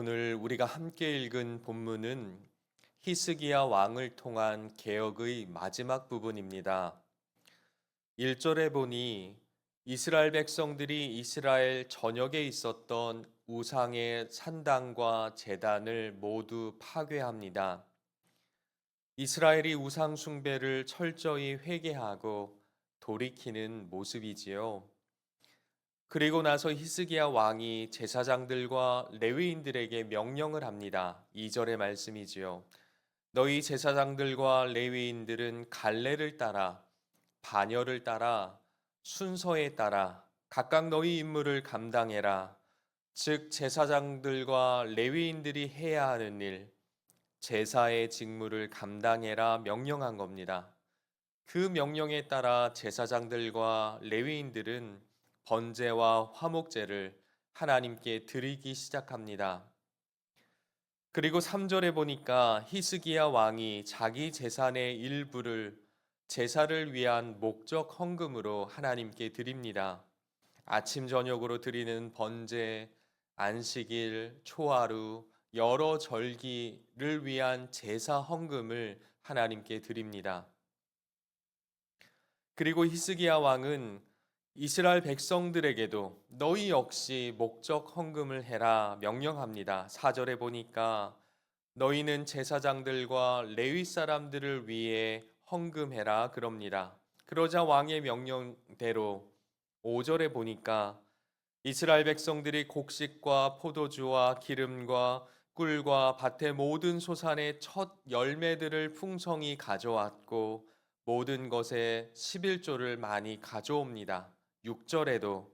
오늘 우리가 함께 읽은 본문은 히스기야 왕을 통한 개혁의 마지막 부분입니다. 1절에 보니 이스라엘 백성들이 이스라엘 전역에 있었던 우상의 산당과 제단을 모두 파괴합니다. 이스라엘이 우상 숭배를 철저히 회개하고 돌이키는 모습이지요. 그리고 나서 히스기야 왕이 제사장들과 레위인들에게 명령을 합니다. 2절의 말씀이지요. 너희 제사장들과 레위인들은 갈래를 따라 반열을 따라 순서에 따라 각각 너희 임무를 감당해라. 즉 제사장들과 레위인들이 해야 하는 일, 제사의 직무를 감당해라 명령한 겁니다. 그 명령에 따라 제사장들과 레위인들은 번제와 화목제를 하나님께 드리기 시작합니다. 그리고 3절에 보니까 히스기야 왕이 자기 재산의 일부를 제사를 위한 목적 헌금으로 하나님께 드립니다. 아침 저녁으로 드리는 번제, 안식일, 초하루, 여러 절기를 위한 제사 헌금을 하나님께 드립니다. 그리고 히스기야 왕은 이스라엘 백성들에게도 너희 역시 목적 헌금을 해라 명령합니다. 4절에 보니까 너희는 제사장들과 레위 사람들을 위해 헌금해라 그럽니다. 그러자 왕의 명령대로 5절에 보니까 이스라엘 백성들이 곡식과 포도주와 기름과 꿀과 밭의 모든 소산의 첫 열매들을 풍성히 가져왔고 모든 것에 11조를 많이 가져옵니다. 6절에도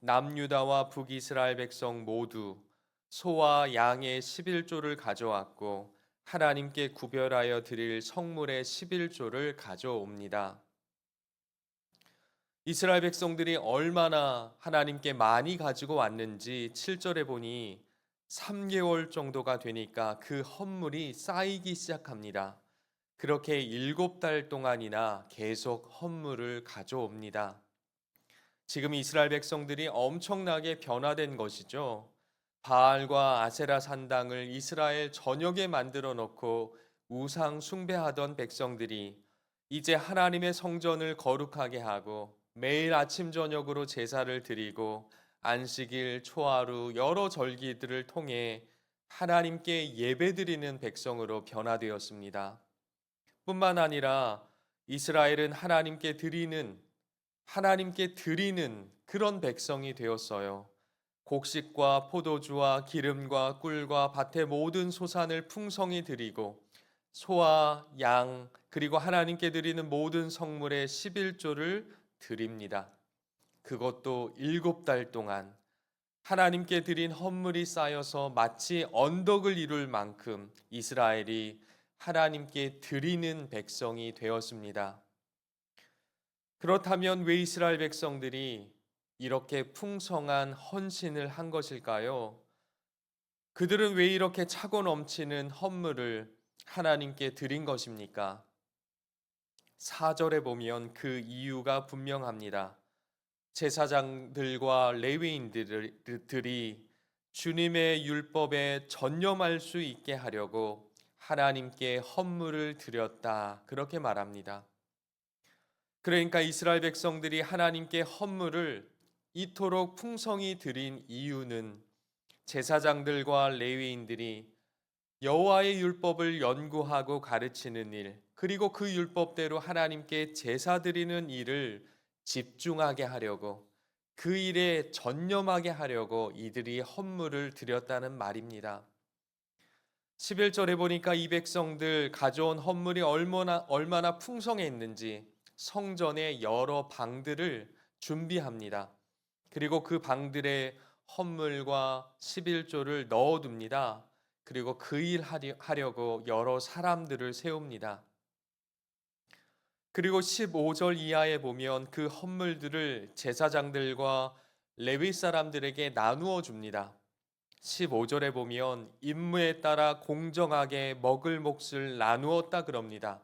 남유다와 북이스라엘 백성 모두 소와 양의 11조를 가져왔고 하나님께 구별하여 드릴 성물의 11조를 가져옵니다. 이스라엘 백성들이 얼마나 하나님께 많이 가지고 왔는지 7절에 보니 3개월 정도가 되니까 그 헌물이 쌓이기 시작합니다. 그렇게 7달 동안이나 계속 헌물을 가져옵니다. 지금 이스라엘 백성들이 엄청나게 변화된 것이죠. 바알과 아세라 산당을 이스라엘 전역에 만들어 놓고 우상 숭배하던 백성들이 이제 하나님의 성전을 거룩하게 하고 매일 아침 저녁으로 제사를 드리고 안식일, 초하루, 여러 절기들을 통해 하나님께 예배드리는 백성으로 변화되었습니다. 뿐만 아니라 이스라엘은 하나님께 드리는 그런 백성이 되었어요. 곡식과 포도주와 기름과 꿀과 밭의 모든 소산을 풍성히 드리고 소와 양 그리고 하나님께 드리는 모든 성물의 11조를 드립니다. 그것도 7달 동안 하나님께 드린 헌물이 쌓여서 마치 언덕을 이룰 만큼 이스라엘이 하나님께 드리는 백성이 되었습니다. 그렇다면 왜 이스라엘 백성들이 이렇게 풍성한 헌신을 한 것일까요? 그들은 왜 이렇게 차고 넘치는 헌물을 하나님께 드린 것입니까? 4절에 보면 그 이유가 분명합니다. 제사장들과 레위인들이 주님의 율법에 전념할 수 있게 하려고 하나님께 헌물을 드렸다. 그렇게 말합니다. 그러니까 이스라엘 백성들이 하나님께 헌물을 이토록 풍성히 드린 이유는 제사장들과 레위인들이 여호와의 율법을 연구하고 가르치는 일, 그리고 그 율법대로 하나님께 제사 드리는 일을 집중하게 하려고 그 일에 전념하게 하려고 이들이 헌물을 드렸다는 말입니다. 11절에 보니까 이 백성들 가져온 헌물이 얼마나 풍성했는지 성전에 여러 방들을 준비합니다. 그리고 그 방들에 헌물과 11조를 넣어둡니다. 그리고 그 일 하려고 여러 사람들을 세웁니다. 그리고 15절 이하에 보면 그 헌물들을 제사장들과 레위 사람들에게 나누어 줍니다. 15절에 보면 임무에 따라 공정하게 먹을 몫을 나누었다 그럽니다.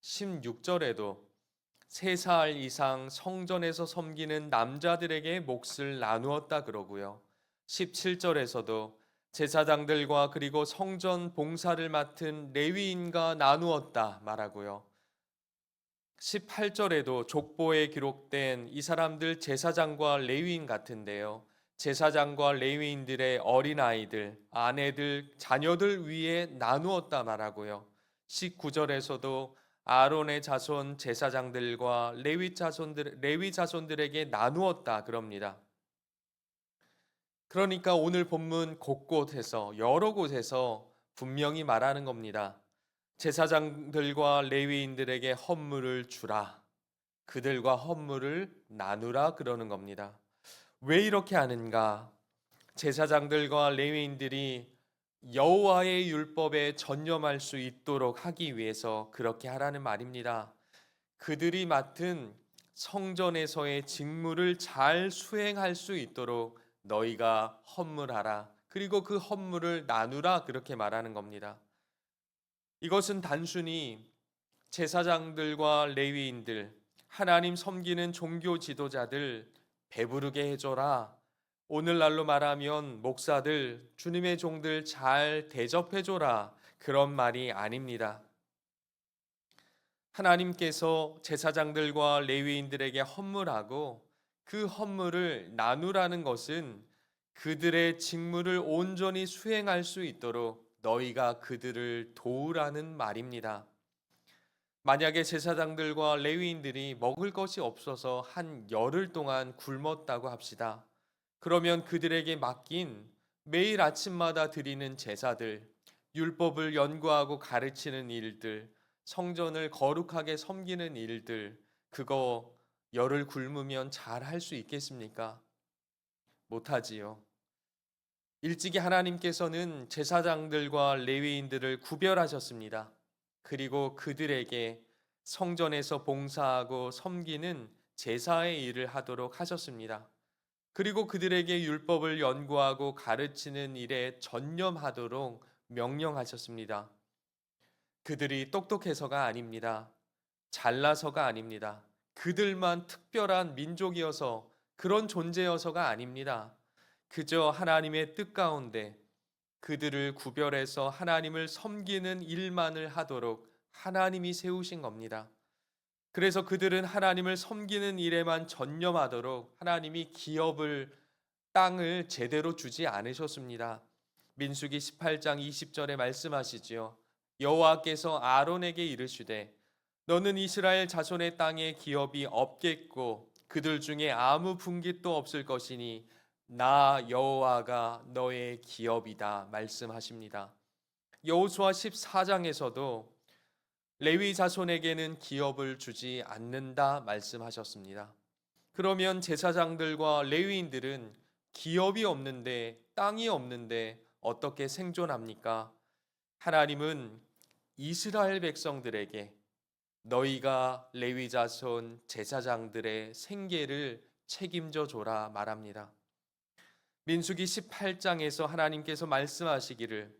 16절에도 3살 이상 성전에서 섬기는 남자들에게 몫을 나누었다 그러고요. 17절에서도 제사장들과 그리고 성전 봉사를 맡은 레위인과 나누었다 말하고요. 18절에도 족보에 기록된 이 사람들 제사장과 레위인 같은데요. 제사장과 레위인들의 어린아이들, 아내들, 자녀들 위에 나누었다 말하고요. 19절에서도 아론의 자손 제사장들과 레위 자손들에게 나누었다 그럽니다. 그러니까 오늘 본문 곳곳에서 여러 곳에서 분명히 말하는 겁니다. 제사장들과 레위인들에게 헌물을 주라. 그들과 헌물을 나누라 그러는 겁니다. 왜 이렇게 하는가? 제사장들과 레위인들이 여호와의 율법에 전념할 수 있도록 하기 위해서 그렇게 하라는 말입니다. 그들이 맡은 성전에서의 직무를 잘 수행할 수 있도록 너희가 헌물하라. 그리고 그 헌물을 나누라 그렇게 말하는 겁니다. 이것은 단순히 제사장들과 레위인들, 하나님 섬기는 종교 지도자들 배부르게 해줘라. 오늘날로 말하면 목사들, 주님의 종들 잘 대접해줘라. 그런 말이 아닙니다. 하나님께서 제사장들과 레위인들에게 헌물하고 그 헌물을 나누라는 것은 그들의 직무를 온전히 수행할 수 있도록 너희가 그들을 도우라는 말입니다. 만약에 제사장들과 레위인들이 먹을 것이 없어서 한 열흘 동안 굶었다고 합시다. 그러면 그들에게 맡긴 매일 아침마다 드리는 제사들, 율법을 연구하고 가르치는 일들, 성전을 거룩하게 섬기는 일들, 그거 열흘 굶으면 잘 할 수 있겠습니까? 못하지요. 일찍이 하나님께서는 제사장들과 레위인들을 구별하셨습니다. 그리고 그들에게 성전에서 봉사하고 섬기는 제사의 일을 하도록 하셨습니다. 그리고 그들에게 율법을 연구하고 가르치는 일에 전념하도록 명령하셨습니다. 그들이 똑똑해서가 아닙니다. 잘나서가 아닙니다. 그들만 특별한 민족이어서 그런 존재여서가 아닙니다. 그저 하나님의 뜻 가운데 그들을 구별해서 하나님을 섬기는 일만을 하도록 하나님이 세우신 겁니다. 그래서 그들은 하나님을 섬기는 일에만 전념하도록 하나님이 땅을 제대로 주지 않으셨습니다. 민수기 18장 20절에 말씀하시지요. 여호와께서 아론에게 이르시되 너는 이스라엘 자손의 땅에 기업이 없겠고 그들 중에 아무 분깃도 없을 것이니 나 여호와가 너의 기업이다 말씀하십니다. 여호수아 14장에서도 레위 자손에게는 기업을 주지 않는다 말씀하셨습니다. 그러면 제사장들과 레위인들은 기업이 없는데 땅이 없는데 어떻게 생존합니까? 하나님은 이스라엘 백성들에게 너희가 레위 자손 제사장들의 생계를 책임져 줘라 말합니다. 민수기 18장에서 하나님께서 말씀하시기를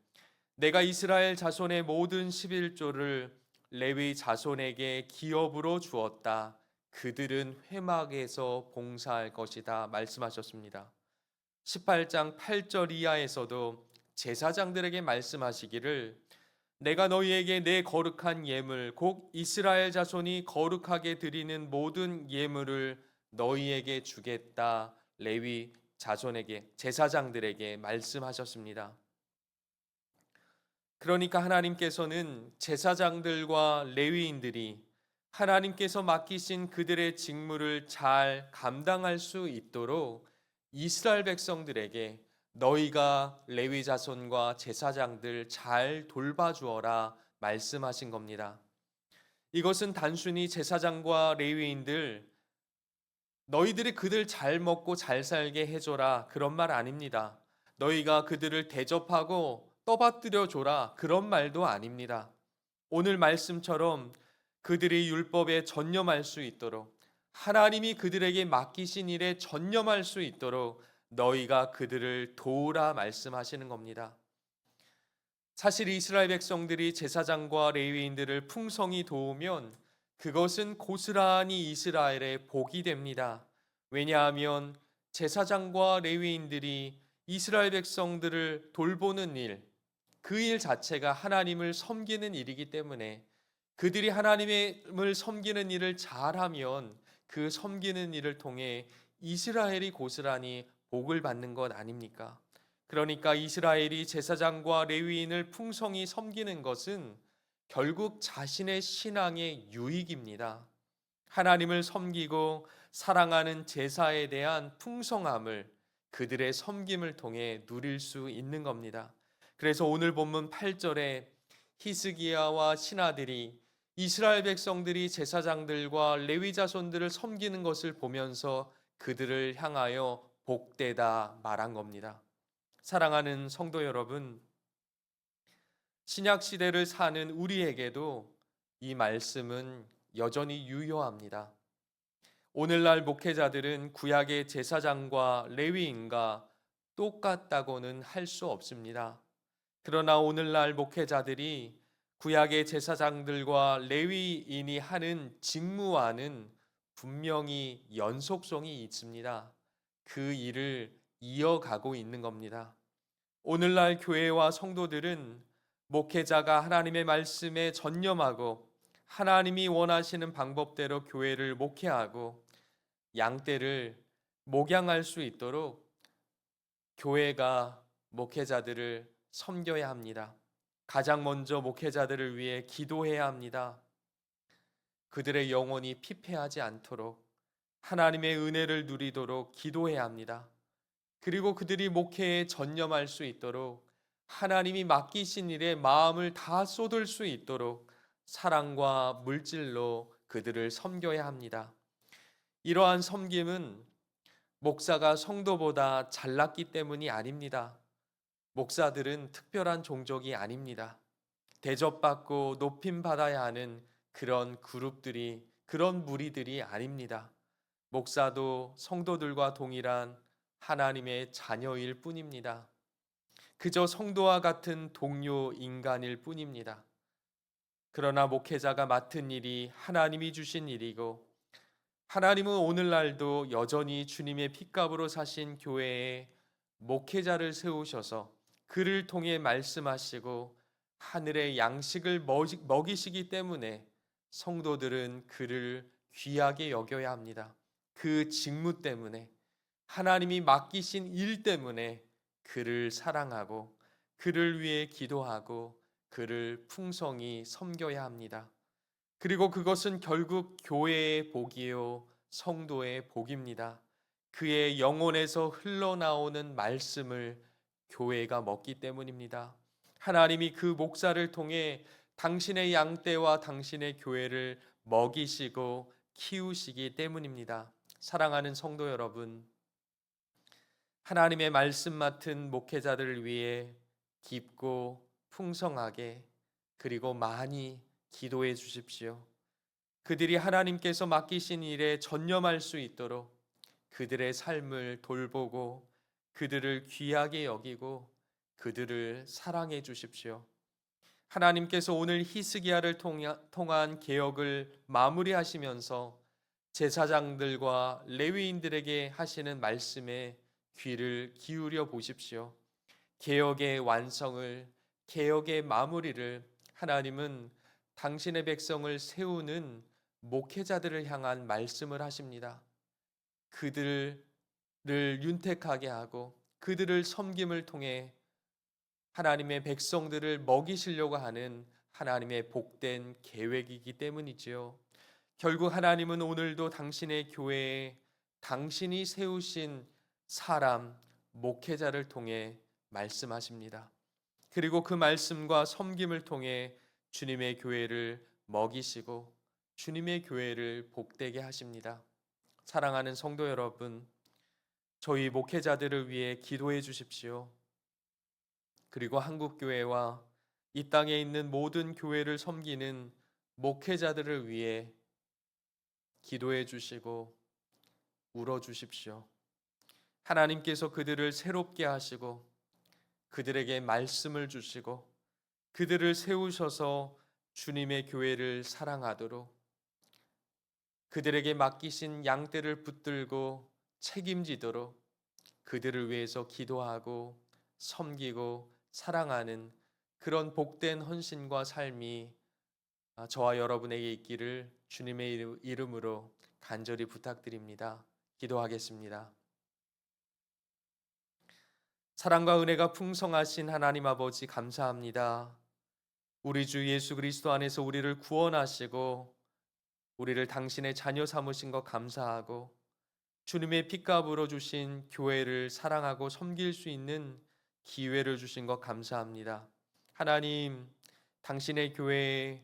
내가 이스라엘 자손의 모든 11조를 레위 자손에게 기업으로 주었다. 그들은 회막에서 봉사할 것이다 말씀하셨습니다. 18장 8절 이하에서도 제사장들에게 말씀하시기를 내가 너희에게 내 거룩한 예물 곧 이스라엘 자손이 거룩하게 드리는 모든 예물을 너희에게 주겠다. 레위 자손에게 제사장들에게 말씀하셨습니다. 그러니까 하나님께서는 제사장들과 레위인들이 하나님께서 맡기신 그들의 직무를 잘 감당할 수 있도록 이스라엘 백성들에게 너희가 레위 자손과 제사장들 잘 돌봐주어라 말씀하신 겁니다. 이것은 단순히 제사장과 레위인들 너희들이 그들 잘 먹고 잘 살게 해줘라 그런 말 아닙니다. 너희가 그들을 대접하고 떠받들여 줘라 그런 말도 아닙니다. 오늘 말씀처럼 그들이 율법에 전념할 수 있도록 하나님이 그들에게 맡기신 일에 전념할 수 있도록 너희가 그들을 도우라 말씀하시는 겁니다. 사실 이스라엘 백성들이 제사장과 레위인들을 풍성히 도우면 그것은 고스란히 이스라엘의 복이 됩니다. 왜냐하면 제사장과 레위인들이 이스라엘 백성들을 돌보는 일, 그 일 자체가 하나님을 섬기는 일이기 때문에 그들이 하나님을 섬기는 일을 잘하면 그 섬기는 일을 통해 이스라엘이 고스란히 복을 받는 것 아닙니까? 그러니까 이스라엘이 제사장과 레위인을 풍성히 섬기는 것은 결국 자신의 신앙의 유익입니다. 하나님을 섬기고 사랑하는 제사에 대한 풍성함을 그들의 섬김을 통해 누릴 수 있는 겁니다. 그래서 오늘 본문 8절에 히스기야와 신하들이 이스라엘 백성들이 제사장들과 레위 자손들을 섬기는 것을 보면서 그들을 향하여 복되다 말한 겁니다. 사랑하는 성도 여러분, 신약 시대를 사는 우리에게도 이 말씀은 여전히 유효합니다. 오늘날 목회자들은 구약의 제사장과 레위인과 똑같다고는 할 수 없습니다. 그러나 오늘날 목회자들이 구약의 제사장들과 레위인이 하는 직무와는 분명히 연속성이 있습니다. 그 일을 이어가고 있는 겁니다. 오늘날 교회와 성도들은 목회자가 하나님의 말씀에 전념하고 하나님이 원하시는 방법대로 교회를 목회하고 양떼를 목양할 수 있도록 교회가 목회자들을 섬겨야 합니다. 가장 먼저 목회자들을 위해 기도해야 합니다. 그들의 영혼이 피폐하지 않도록 하나님의 은혜를 누리도록 기도해야 합니다. 그리고 그들이 목회에 전념할 수 있도록 하나님이 맡기신 일에 마음을 다 쏟을 수 있도록 사랑과 물질로 그들을 섬겨야 합니다. 이러한 섬김은 목사가 성도보다 잘났기 때문이 아닙니다. 목사들은 특별한 종족이 아닙니다. 대접받고 높임받아야 하는 그런 그룹들이, 그런 무리들이 아닙니다. 목사도 성도들과 동일한 하나님의 자녀일 뿐입니다. 그저 성도와 같은 동료 인간일 뿐입니다. 그러나 목회자가 맡은 일이 하나님이 주신 일이고 하나님은 오늘날도 여전히 주님의 핏값으로 사신 교회에 목회자를 세우셔서 그를 통해 말씀하시고 하늘의 양식을 먹이시기 때문에 성도들은 그를 귀하게 여겨야 합니다. 그 직무 때문에 하나님이 맡기신 일 때문에 그를 사랑하고 그를 위해 기도하고 그를 풍성히 섬겨야 합니다. 그리고 그것은 결국 교회의 복이요 성도의 복입니다. 그의 영혼에서 흘러나오는 말씀을 교회가 먹기 때문입니다. 하나님이 그 목사를 통해 당신의 양떼와 당신의 교회를 먹이시고 키우시기 때문입니다. 사랑하는 성도 여러분, 하나님의 말씀 맡은 목회자들을 위해 깊고 풍성하게 그리고 많이 기도해 주십시오. 그들이 하나님께서 맡기신 일에 전념할 수 있도록 그들의 삶을 돌보고 그들을 귀하게 여기고 그들을 사랑해 주십시오. 하나님께서 오늘 히스기야를 통한 개혁을 마무리하시면서 제사장들과 레위인들에게 하시는 말씀에 귀를 기울여 보십시오. 개혁의 완성을, 개혁의 마무리를 하나님은 당신의 백성을 세우는 목회자들을 향한 말씀을 하십니다. 그들을 윤택하게 하고 그들을 섬김을 통해 하나님의 백성들을 먹이시려고 하는 하나님의 복된 계획이기 때문이지요. 결국 하나님은 오늘도 당신의 교회에 당신이 세우신 사람, 목회자를 통해 말씀하십니다. 그리고 그 말씀과 섬김을 통해 주님의 교회를 먹이시고 주님의 교회를 복되게 하십니다. 사랑하는 성도 여러분, 저희 목회자들을 위해 기도해 주십시오. 그리고 한국교회와 이 땅에 있는 모든 교회를 섬기는 목회자들을 위해 기도해 주시고 울어 주십시오. 하나님께서 그들을 새롭게 하시고 그들에게 말씀을 주시고 그들을 세우셔서 주님의 교회를 사랑하도록 그들에게 맡기신 양떼를 붙들고 책임지도록 그들을 위해서 기도하고 섬기고 사랑하는 그런 복된 헌신과 삶이 저와 여러분에게 있기를 주님의 이름으로 간절히 부탁드립니다. 기도하겠습니다. 사랑과 은혜가 풍성하신 하나님 아버지 감사합니다. 우리 주 예수 그리스도 안에서 우리를 구원하시고 우리를 당신의 자녀 삼으신 것 감사하고 주님의 핏값으로 주신 교회를 사랑하고 섬길 수 있는 기회를 주신 것 감사합니다. 하나님, 당신의 교회에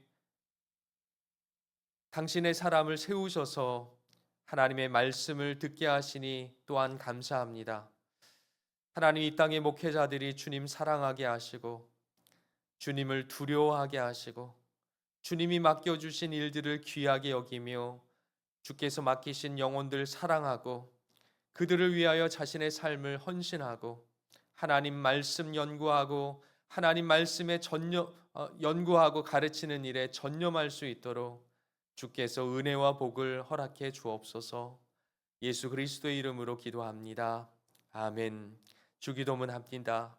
당신의 사람을 세우셔서 하나님의 말씀을 듣게 하시니 또한 감사합니다. 하나님, 이 땅의 목회자들이 주님 사랑하게 하시고 주님을 두려워하게 하시고 주님이 맡겨주신 일들을 귀하게 여기며 주께서 맡기신 영혼들 사랑하고 그들을 위하여 자신의 삶을 헌신하고 하나님 말씀 연구하고 하나님 말씀에 연구하고 가르치는 일에 전념할 수 있도록 주께서 은혜와 복을 허락해 주옵소서. 예수 그리스도의 이름으로 기도합니다. 아멘. 주기도문 합니다.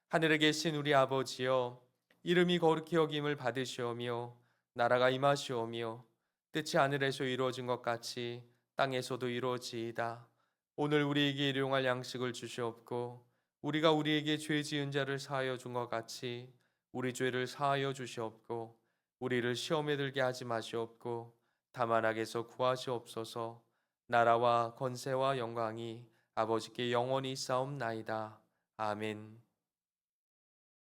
하늘에 계신 우리 아버지여, 이름이 거룩히 여김을 받으시오며 나라가 임하시오며 뜻이 하늘에서 이루어진 것 같이 땅에서도 이루어지이다. 오늘 우리에게 일용할 양식을 주시옵고 우리가 우리에게 죄 지은 자를 사하여 준 것 같이 우리 죄를 사하여 주시옵고 우리를 시험에 들게 하지 마시옵고 다만 악에서 구하시옵소서. 나라와 권세와 영광이 아버지께 영원히 있사옵나이다. 아멘.